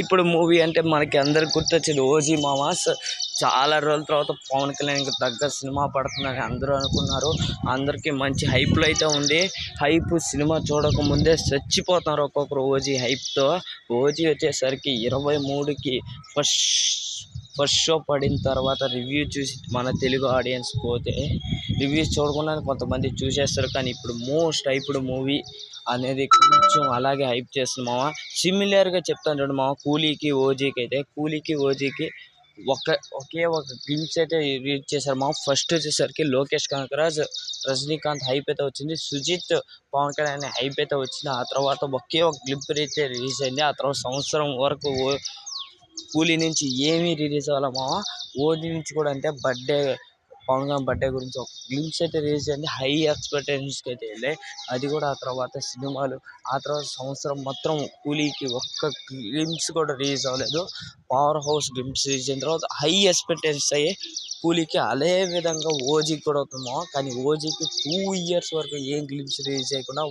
ఇప్పుడు మూవీ అంటే మనకి అందరికి గుర్తొచ్చేది ఓజీ మామాస్. చాలా రోజుల తర్వాత పవన్ కళ్యాణ్కి తగ్గ సినిమా పడుతుందని అందరూ అనుకున్నారు. అందరికీ మంచి హైప్లో అయితే ఉంది. హైప్ సినిమా చూడక ముందే చచ్చిపోతున్నారు ఒక్కొక్కరు ఓజీ హైప్తో. ఓజీ వచ్చేసరికి 23కి ఫస్ట్ షో పడిన తర్వాత రివ్యూ చూసి మన తెలుగు ఆడియన్స్ పోతే రివ్యూస్ చూడకుండా కొంతమంది చూసేస్తారు. కానీ ఇప్పుడు మోస్ట్ హైప్డ్ మూవీ అనేది కొంచెం అలాగే హైప్ చేస్తున్నామా. సిమిలర్గా చెప్తాను చూడండి మామ, కూలీకి ఓజీకి అయితే ఒకే ఒక గ్లింప్స్ అయితే రిలీజ్ చేశారు మా. ఫస్ట్ వచ్చేసరికి లోకేష్ కనకరాజ్ రజనీకాంత్ హైప్ అయితే వచ్చింది. సుజిత్ పవన్ కళ్యాణ్ హైప్ అయితే వచ్చింది. ఆ తర్వాత ఒకే ఒక గ్లింప్ అయితే రిలీజ్ అయింది. ఆ తర్వాత సంవత్సరం వరకు కూలీ నుంచి ఏమీ రిలీజ్ అవ్వాలి మామ. ఓజీ నుంచి కూడా అంటే పవన్ కళ్యాణ్ బర్త్డే గురించి ఒక గ్లింప్స్ అయితే రిలీజ్ అయింది. హై ఎక్స్పెక్టేషన్స్కి అయితే వెళ్ళాయి. అది కూడా ఆ తర్వాత సినిమాలు ఆ తర్వాత సంవత్సరం మొత్తం కూలీకి ఒక్క గ్లింప్స్ కూడా రిలీజ్ అవ్వలేదు. పవర్ హౌస్ గ్లింప్స్ రిలీజ్ అయిన తర్వాత హై ఎక్స్పెక్టేషన్స్ అయ్యి కూలీకి అదే విధంగా ఓజీకి కూడా అవుతున్నాం. కానీ ఓజీకి 2 years వరకు ఏం గ్లింప్స్ రిలీజ్ చేయకుండా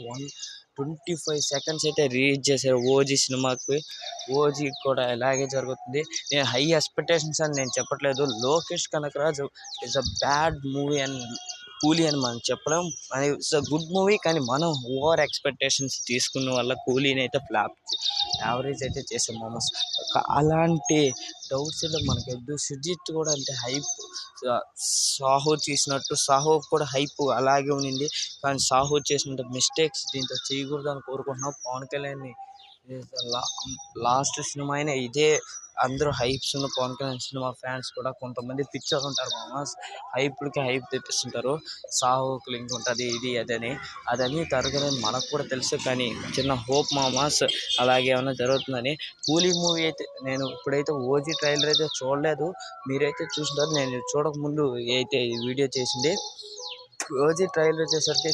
25 seconds అయితే రిలీజ్ చేశారు ఓజీ సినిమాకి. ఓజీ కూడా ఇలాగే జరుగుతుంది. నేను హై ఎక్స్పెక్టేషన్స్ అని నేను చెప్పట్లేదు. Lokesh Kanagaraj it's a bad movie and Coolie అని మనం చెప్పలేం. ఇట్స్ అ గుడ్ మూవీ, కానీ మనం ఓవర్ ఎక్స్పెక్టేషన్స్ తీసుకున్న వల్ల కూలీని అయితే యావరేజ్ అయితే చేసాం మామస్. అలాంటి డౌట్స్ అయితే మనకి వద్దు. సుజిత్ కూడా అంటే హైప్ సాహో చేసినట్టు సాహో కూడా హైప్ అలాగే ఉంది. కానీ సాహో చేసినంత మిస్టేక్స్ దీంతో చేయకూడదు అని కోరుకుంటున్నాం. పవన్ కళ్యాణ్ని లాస్ట్ సినిమా అయినా ఇదే అందరూ హైప్స్ ఉన్న పవన్ కళ్యాణ్ సినిమా ఫ్యాన్స్ కూడా కొంతమంది పిక్చర్ ఉంటారు మామ. హైప్లకి హైప్ తెప్పిస్తుంటారు. సాహోకి లింక్ ఉంటుంది ఇది అదని తరగదని మనకు కూడా తెలుసు. కానీ చిన్న హోప్ మామాస్ అలాగే ఏమైనా జరుగుతుందని. కూలీ మూవీ అయితే నేను ఇప్పుడైతే ఓజీ ట్రైలర్ అయితే చూడలేదు. మీరైతే చూసినారు. నేను చూడకముందు అయితే ఈ వీడియో చేసింది. ఓజీ ట్రైలర్ వచ్చేసరికి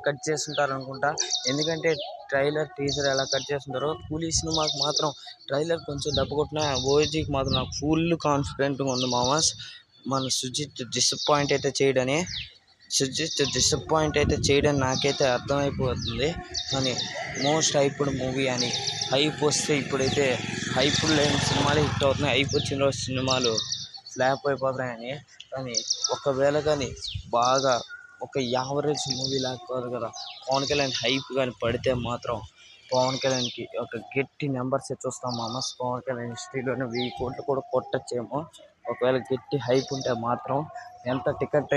కట్ చేస్తుంటారు అనుకుంటా. ఎందుకంటే ట్రైలర్ టీజర్ ఎలా కట్ చేస్తుంటారో కూలీ సినిమాకి మాత్రం ట్రైలర్ కొంచెం దెబ్బ కొట్టినా ఓజీకి మాత్రం నాకు ఫుల్ కాన్ఫిడెంట్గా ఉంది మామాస్. మన సుజిత్ డిసప్పాయింట్ అయితే చేయడని నాకైతే అర్థమైపోతుంది. కానీ మోస్ట్ హైప్డ్ మూవీ అని హైప్ వస్తే ఇప్పుడైతే హైప్ లేని సినిమాలు హిట్ అవుతున్నాయి. హైప్ వచ్చిన రోజు సినిమాలు ఫ్లాప్ అయిపోతున్నాయని. కానీ ఒకవేళ కానీ బాగా ఒక యావరేజ్ మూవీ లాక్కోవాలి కదా పవన్ కళ్యాణ్ హైప్ కానీ పడితే మాత్రం పవన్ కళ్యాణ్కి ఒక గట్టి నెంబర్స్ చూస్తాం మామ. పవన్ కళ్యాణ్ హిస్టరీలోనే 1000 కోట్లు కూడా కొట్టచ్చేమో ఒకవేళ గట్టి హైప్ ఉంటే మాత్రం. ఎంత టికెట్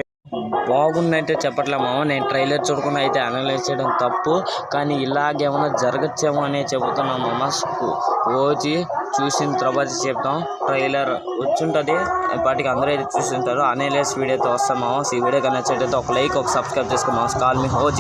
బాగుందంటే చెప్పట్లే మామ. నేను ట్రైలర్ చూడకుండా అయితే అనలైజ్ చేయడం తప్పు. కానీ ఇలాగేమైనా జరగచ్చేమో అనే చెబుతున్నాం మామ. ఓజీ చూసిన తర్వాత చెప్తాం. ట్రైలర్ వచ్చుంటుంది ఇప్పటికి అందరూ అయితే చూస్తుంటారు. అనలైజ్ వీడియోతో వస్తాం మామ. ఈ వీడియో కన్నా నచ్చినట్టయితే ఒక లైక్ ఒక సబ్స్క్రైబ్ చేసుకో మామ. Call me OG.